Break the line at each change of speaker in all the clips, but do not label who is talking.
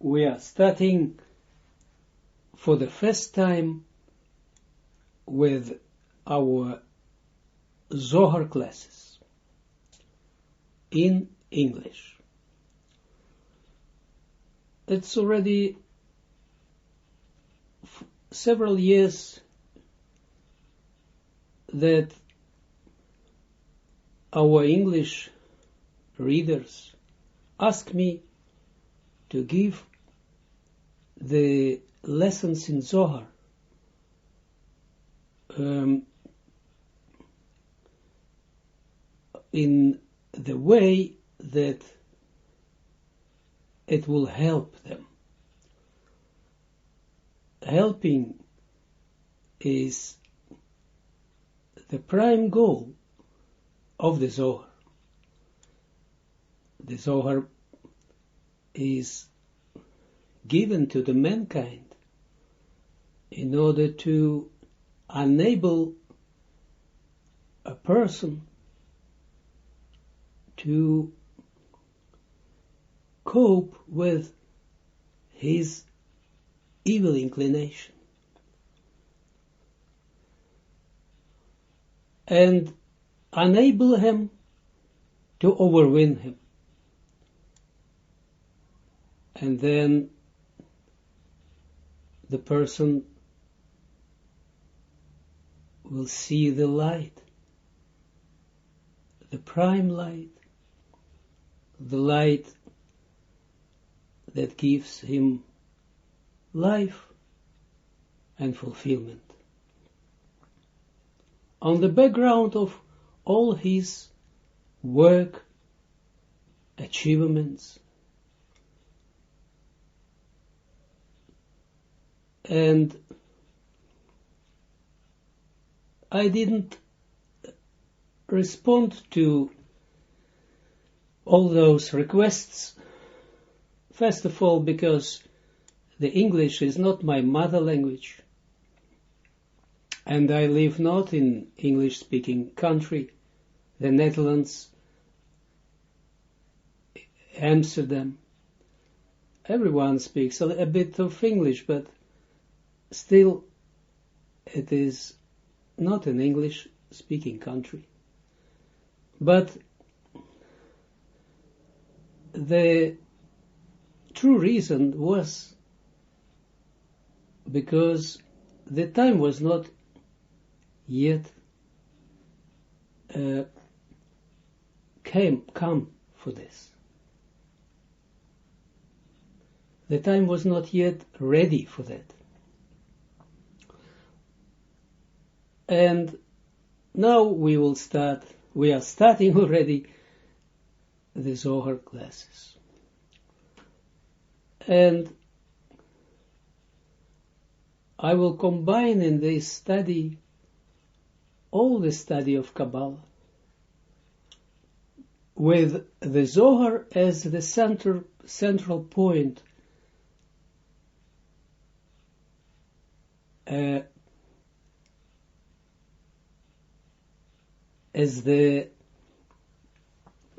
we are starting for the first time with our Zohar classes in English. It's already several years that our English readers ask me to give the lessons in Zohar in the way that it will help them. Helping is the prime goal of the Zohar. The Zohar is given to the mankind in order to enable a person to cope with his evil inclination and enable him to overwin him. And then the person will see the light, the prime light, the light that gives him life and fulfillment. On the background of all his work, achievements, and I didn't respond to all those requests, first of all because the English is not my mother language, and I live not in English-speaking country, the Netherlands, Amsterdam. Everyone speaks a bit of English, but still it is not an English-speaking country. But the true reason was because the time was not yet come for this. The time was not yet ready for that. And now we are starting already the Zohar classes. And I will combine in this study all the study of Kabbalah with the Zohar as the central point as the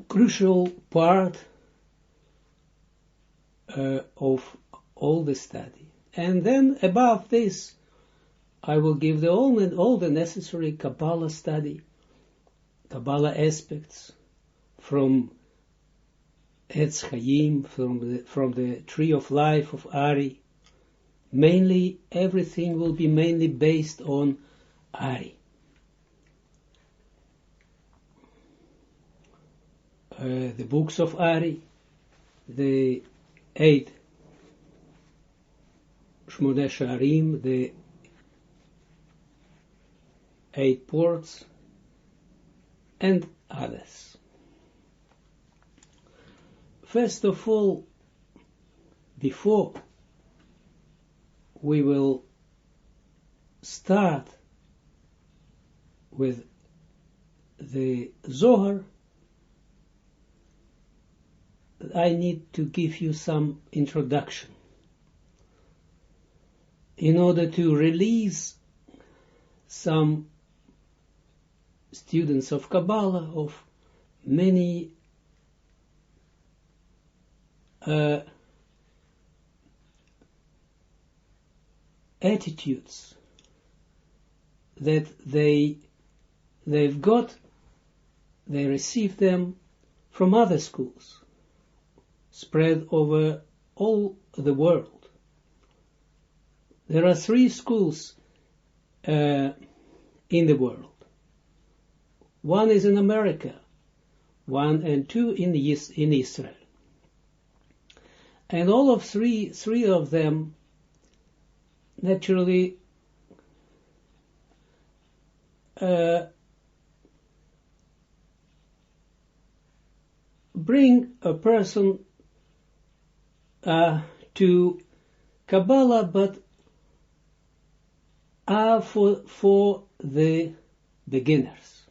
crucial part of all the study. And then above this, I will give all the necessary Kabbalah study, Kabbalah aspects from Etz Chaim, from the tree of life of Ari. Mainly, everything will be mainly based on Ari. The books of Ari, the 8 Shmoneh Sha'arim, the 8 ports, and others. First of all, before we will start with the Zohar, I need to give you some introduction in order to release some students of Kabbalah of many attitudes that they received them from other schools, spread over all the world. There are 3 schools in the world. One is in America, 1 and 2 in Israel. And all of three of them naturally bring a person to Kabbalah, but for the beginners,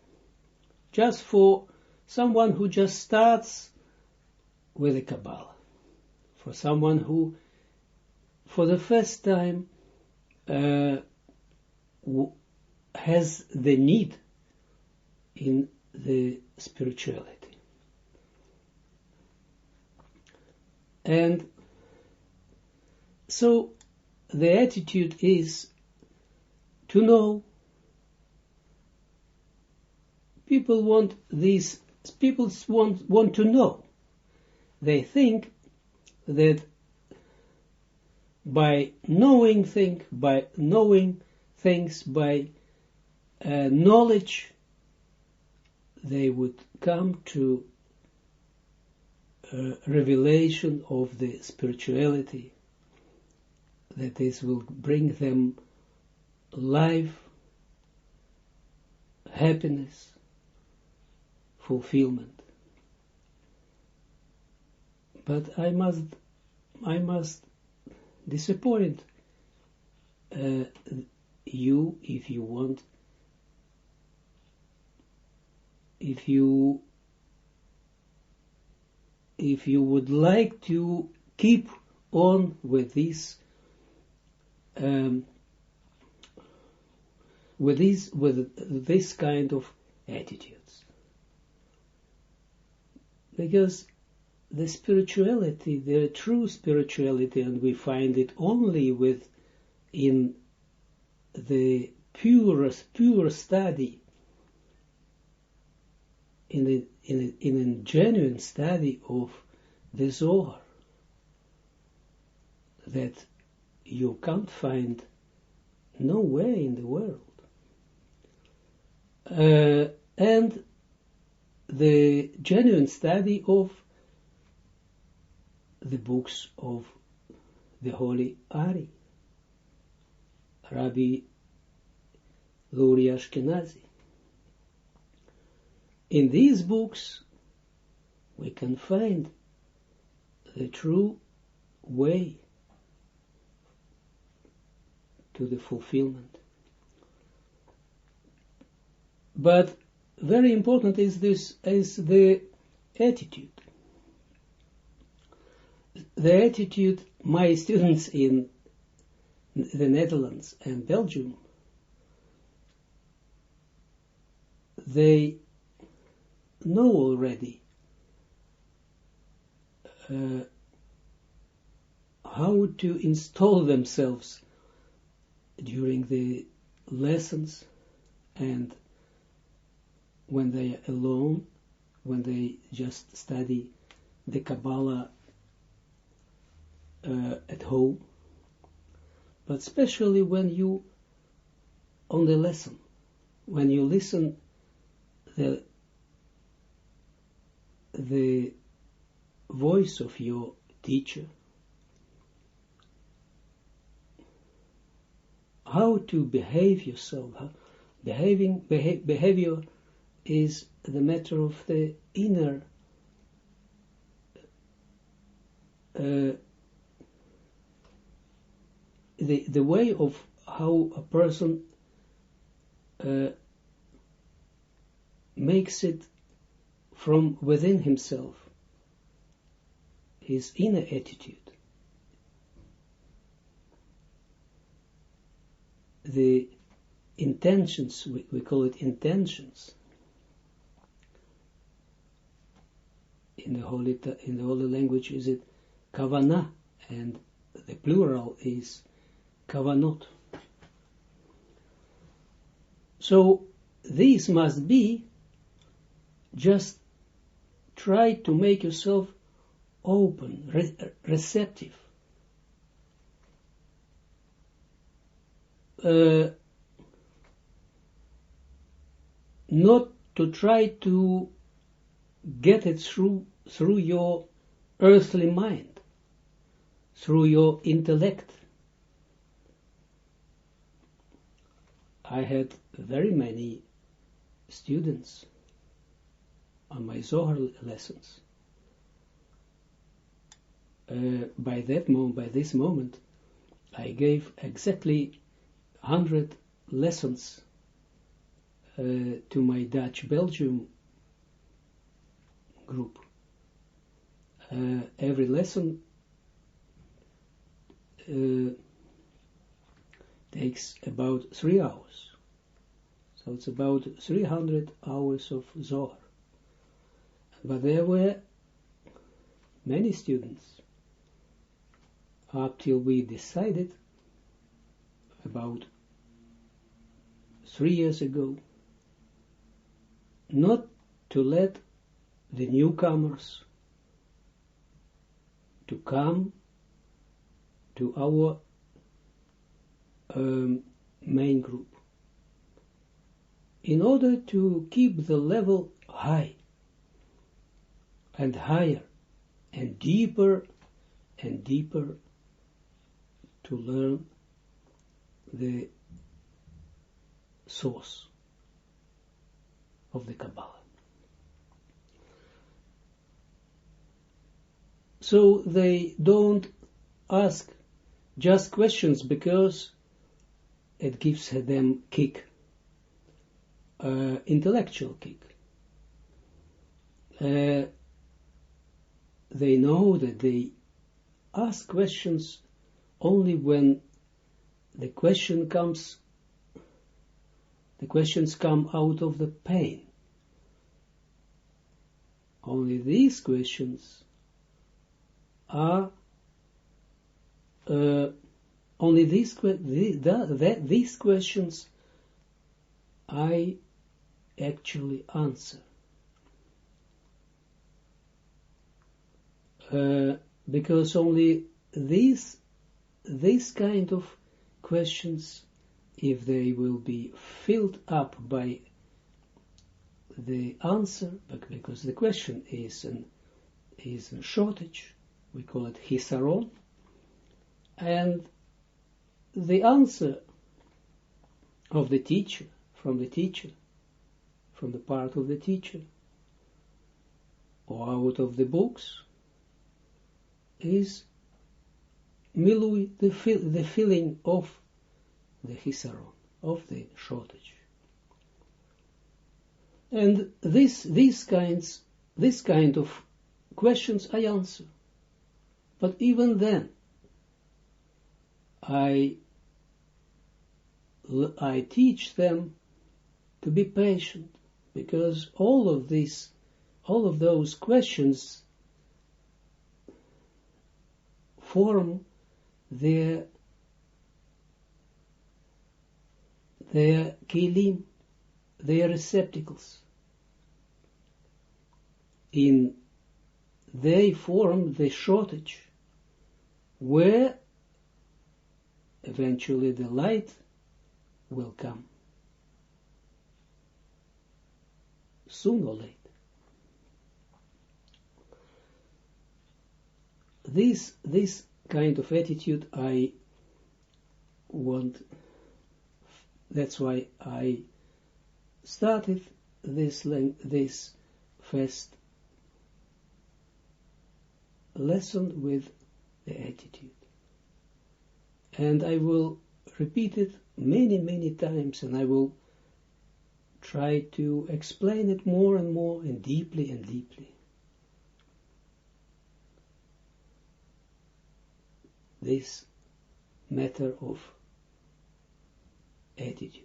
just for someone who just starts with the Kabbalah, for someone who, for the first time, has the need in the spirituality. And so the attitude is to know. People want to know. They think that by knowing things, by knowledge, they would come to a revelation of the spirituality, that this will bring them life, happiness, fulfillment. But I must disappoint you if you would like to keep on with this kind of attitudes, because the spirituality, the true spirituality, and we find it only in the pure study, in a genuine study of the Zohar, that you can't find nowhere in the world. And the genuine study of the books of the Holy Ari, Rabbi Lurian. In these books, we can find the true way to the fulfillment. But very important is the attitude. The attitude, my students in the Netherlands and Belgium, they know already how to install themselves during the lessons, and when they are alone, when they just study the Kabbalah at home, but especially when you, on the lesson, when you listen the voice of your teacher, how to behave yourself. Behavior is the matter of the inner the way of how a person makes it from within himself, his inner attitude. The intentions, we call it intentions. In the holy language is it kavanah, and the plural is kavanot. So this must be just try to make yourself open, receptive. Not to try to get it through your earthly mind, through your intellect. I had very many students on my Zohar lessons. By this moment, I gave exactly 100 lessons to my Dutch-Belgium group. Every lesson takes about 3 hours. So it's about 300 hours of Zohar. But there were many students up till we decided about 3 years ago not to let the newcomers to come to our main group, in order to keep the level high and higher and deeper to learn the source of the Kabbalah. So they don't ask just questions because it gives them kick, intellectual kick. They know that they ask questions only when the questions come out of the pain. Only these questions are these questions I actually answer. Because only these kind of questions, if they will be filled up by the answer, because the question is a shortage, we call it hisaron, and the answer of the teacher, from the part of the teacher, or out of the books, is milui, the filling of the hisaron, of the shortage. And this kind of questions I answer. But even then, I teach them to be patient, because all of those questions form their kelim, their receptacles. They form the shortage where eventually the light will come, soon or late. This kind of attitude I want. That's why I started this first lesson with the attitude, and I will repeat it many times, and I will try to explain it more and more and deeply. This matter of attitude.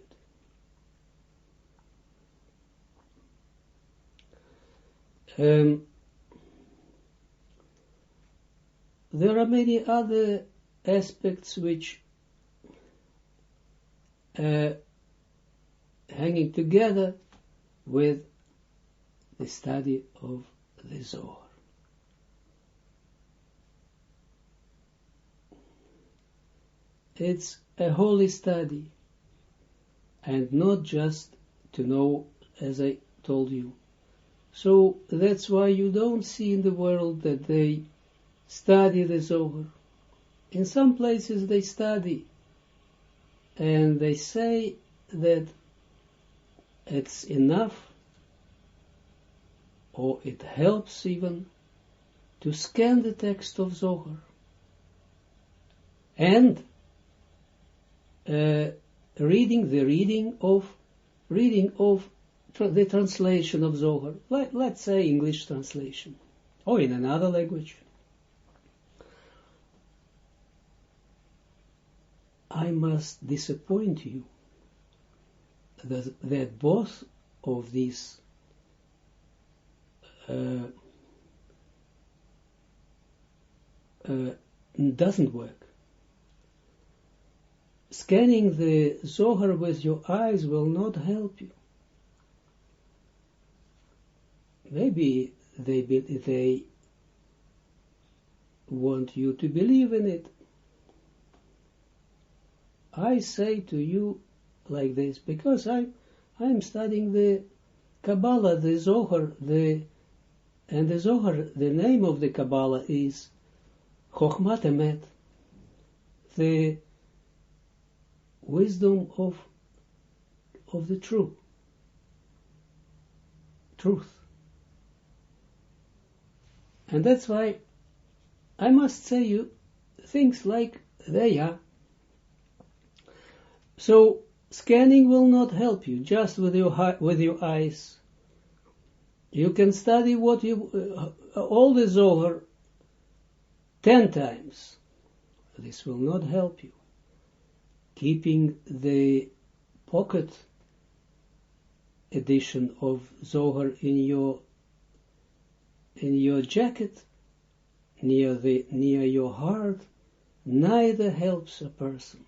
There are many other aspects which hanging together with the study of the Zohar. It's a holy study, and not just to know, as I told you. So that's why you don't see in the world that they study the Zohar. In some places they study, and they say that it's enough, or it helps even, to scan the text of Zohar. And reading of the translation of Zohar, let's say English translation, or in another language. I must disappoint you that both of these doesn't work. Scanning the Zohar with your eyes will not help you. Maybe they want you to believe in it. I say to you like this, because I'm studying the Kabbalah, the Zohar, and the Zohar, the name of the Kabbalah is Chochmat Emet, the wisdom of the truth. And that's why I must say you things like they are. So scanning will not help you just with your eyes. You can study all the Zohar 10 times. This will not help you. Keeping the pocket edition of Zohar in your jacket, near your heart, neither helps a person.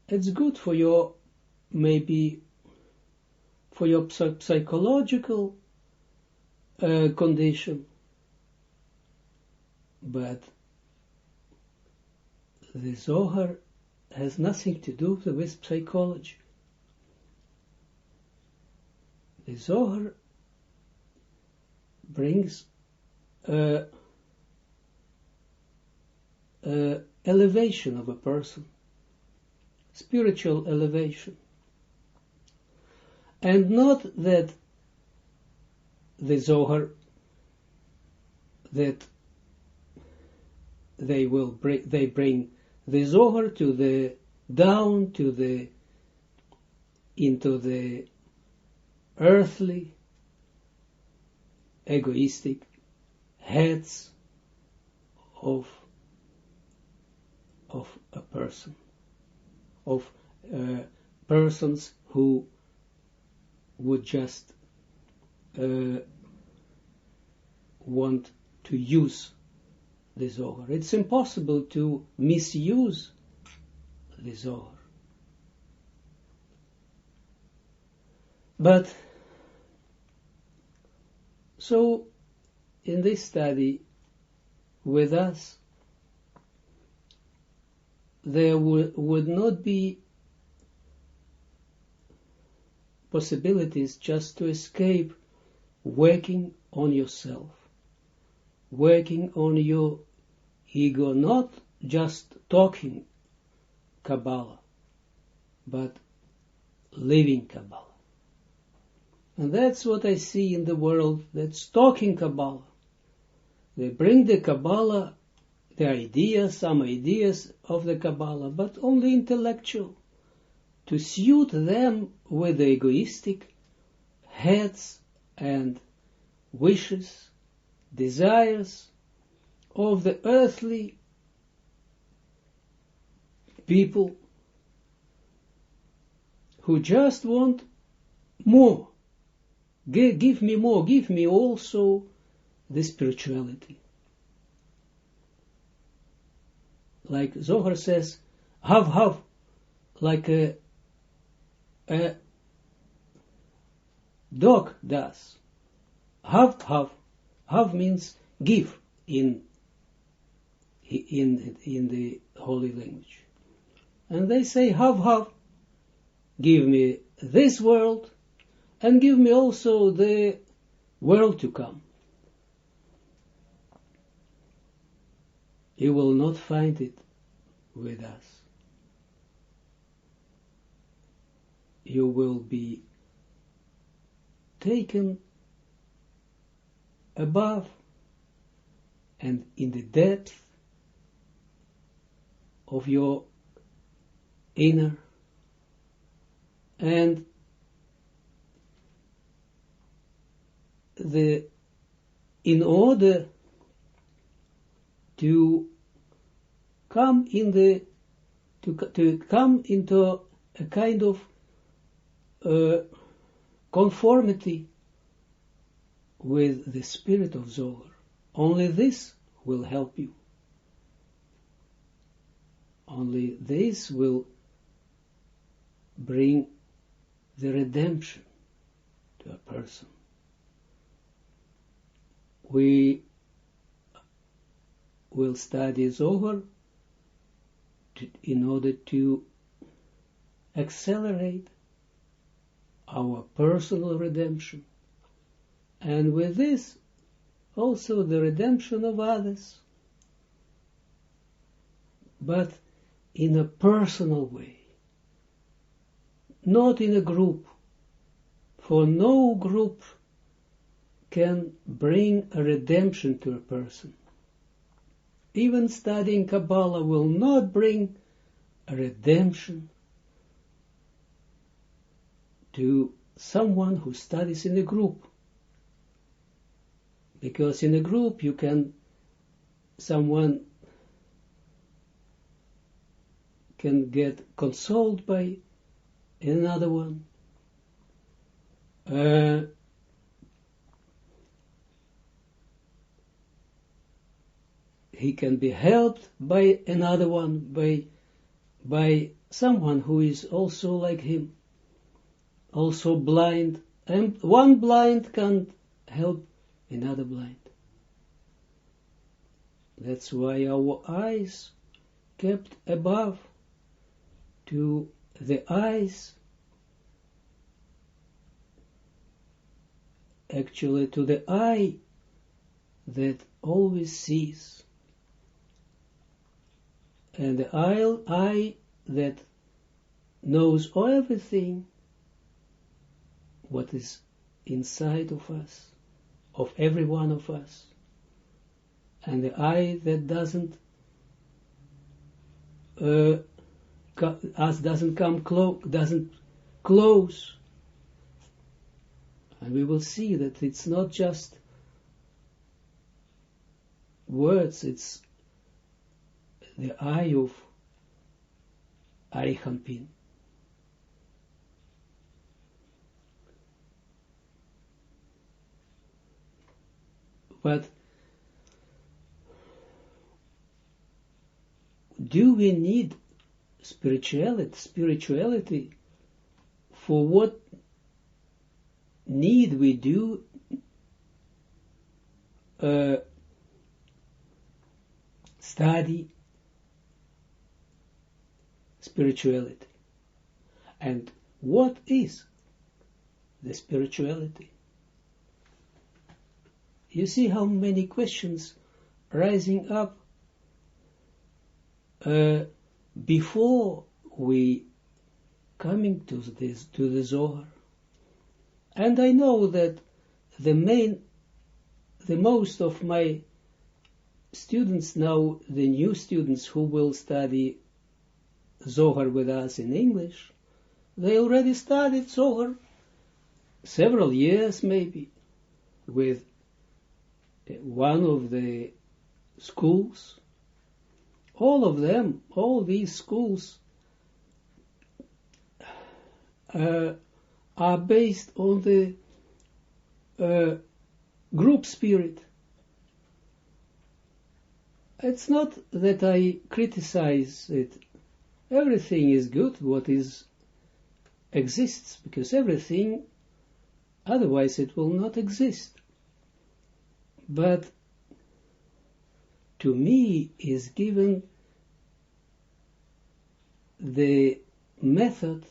It's good for your, maybe, for your psychological condition, but the Zohar has nothing to do with psychology. The Zohar brings elevation of a person, spiritual elevation, and not that the Zohar, that they bring the Zohar into the earthly, egoistic heads of a person, of persons who would just want to use the Zohar. It's impossible to misuse the Zohar. But, so, in this study, with us, there would not be possibilities just to escape working on yourself, working on your ego, not just talking Kabbalah, but living Kabbalah. And that's what I see in the world, that's talking Kabbalah. They bring the Kabbalah, the ideas, some ideas of the Kabbalah, but only intellectual, to suit them with the egoistic heads and wishes, desires of the earthly people who just want more. Give me more, give me also the spirituality. Like Zohar says, have, like a dog does. Have means give in the holy language. And they say, have, give me this world, and give me also the world to come. You will not find it with us. You will be taken above and in the depth of your inner, and in order to come to come into a kind of conformity with the spirit of Zohar. Only this will help you. Only this will bring the redemption to a person. We will study Zohar in order to accelerate our personal redemption, and with this also the redemption of others, but in a personal way, not in a group, for no group can bring a redemption to a person. Even studying Kabbalah will not bring a redemption to someone who studies in a group. Because in a group someone can get consoled by another one. He can be helped by another one, by someone who is also like him, also blind, and one blind can't help another blind. That's why our eyes kept above to the eyes, actually to the eye that always sees, and the eye that knows everything what is inside of us, of every one of us, and the eye that doesn't doesn't close, and we will see that it's not just words, it's the eye of Arichampin. But do we need spirituality? For what need we do study spirituality? And what is the spirituality? You see how many questions rising up before we coming to the Zohar. And I know that the most of my students now, the new students who will study Zohar with us in English, they already studied Zohar several years maybe with one of the schools. All of them, all these schools are based on the group spirit. It's not that I criticize it, Everything is good what exists, because everything, otherwise it will not exist. But to me is given the method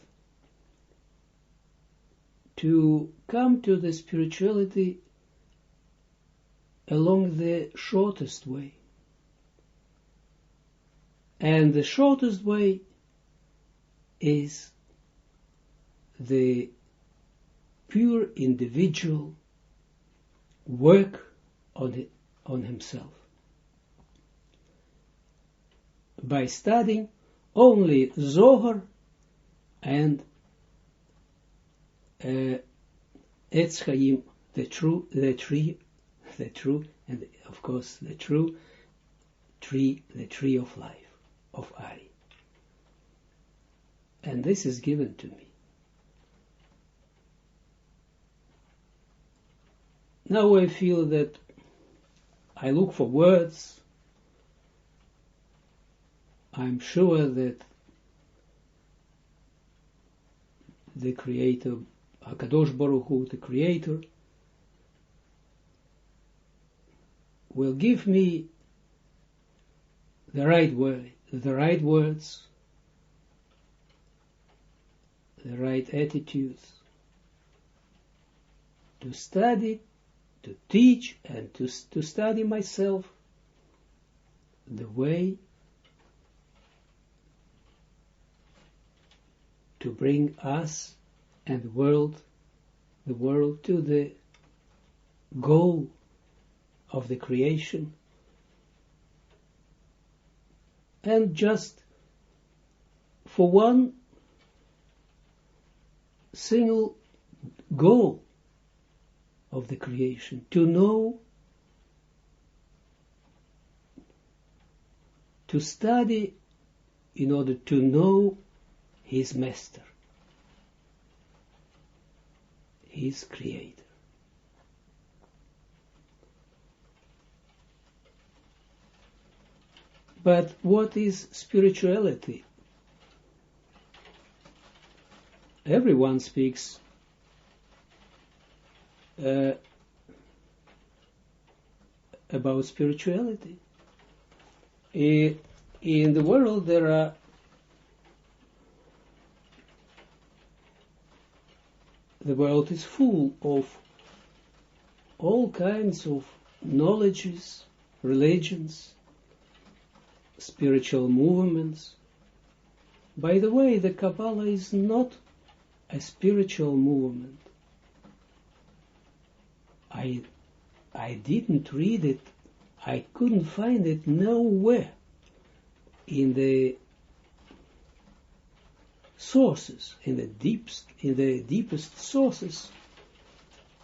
to come to the spirituality along the shortest way. And the shortest way is the pure individual work on himself. By studying only Zohar and Etz Chaim, the true, and of course the true tree, the tree of life, of Ari. And this is given to me. Now I feel that I look for words. I'm sure that the Creator, HaKadosh Baruch Hu, the Creator, will give me the right word, the right words, the right attitudes to study, to teach, and to study myself the way to bring us and the world to the goal of the creation, and just for one single goal of the creation, to know, to study in order to know his master, his creator. But what is spirituality? Everyone speaks about spirituality. In the world the world is full of all kinds of knowledges, religions, spiritual movements. By the way, the Kabbalah is not a spiritual movement. I didn't read it. I couldn't find it nowhere in the sources, in the deepest sources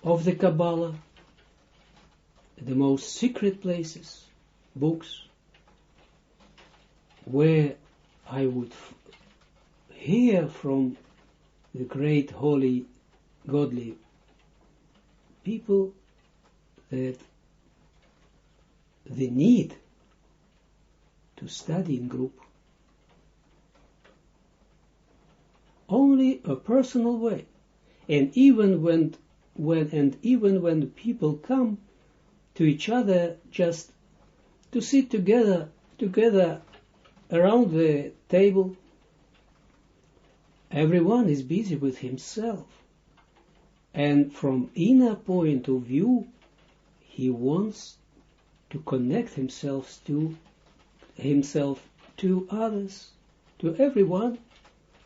of the Kabbalah, the most secret places, books, where I would hear from the great holy, godly people that the need to study in group, only a personal way, and even when people come to each other just to sit together around the table, everyone is busy with himself, and from inner point of view, he wants to connect himself to others, to everyone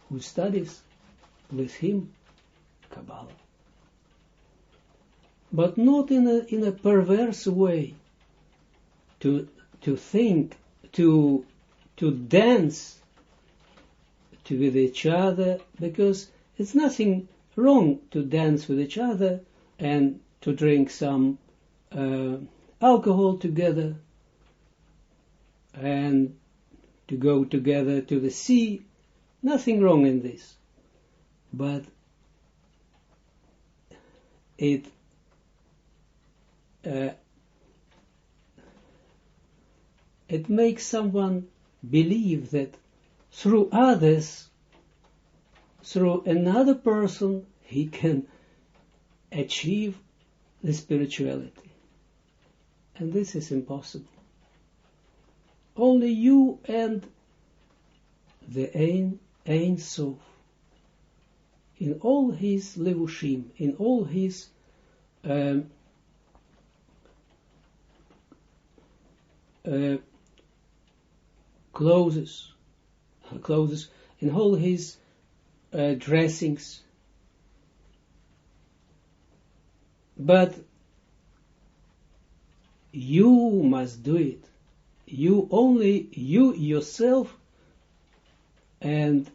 who studies with him Kabbalah, but not in a perverse way, to think, to dance with each other, because it's nothing wrong to dance with each other and to drink some alcohol together and to go together to the sea. Nothing wrong in this, but it makes someone believe that through others, through another person, he can achieve the spirituality. And this is impossible. Only you and the Ein Sof, in all his levushim, in all his clothes, in all his dressings. But you must do it. You only, you yourself, and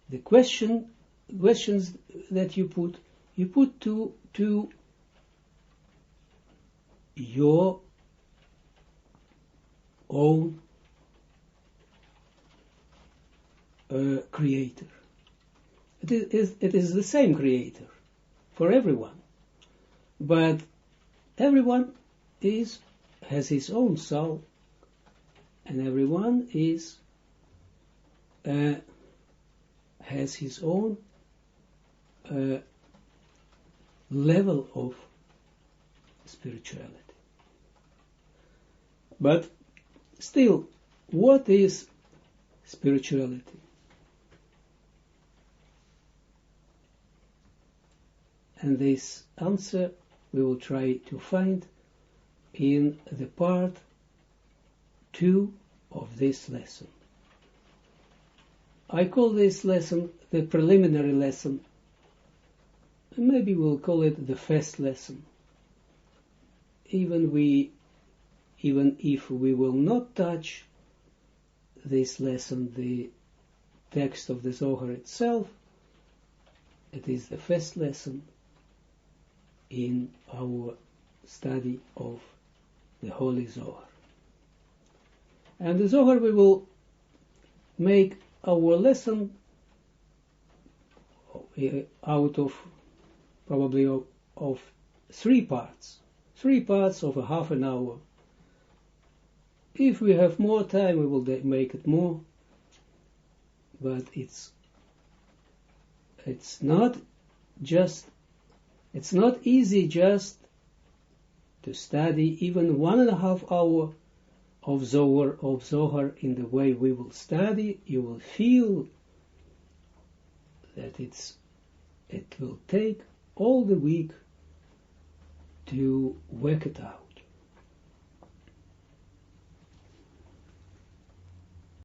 the questions that you put to your own creator. It is the same creator for everyone, but everyone has his own soul, and everyone has his own level of spirituality. But still, what is spirituality? And this answer we will try to find in the part 2 of this lesson. I call this lesson the preliminary lesson. Maybe we'll call it the first lesson. Even if we will not touch this lesson, the text of the Zohar itself, it is the first lesson in our study of the Holy Zohar. And the Zohar, we will make our lesson out of probably of 3 parts of a half an hour. If we have more time, we will make it more, but it's not easy just to study even 1.5 hours of Zohar in the way we will study. You will feel that it will take all the week to work it out.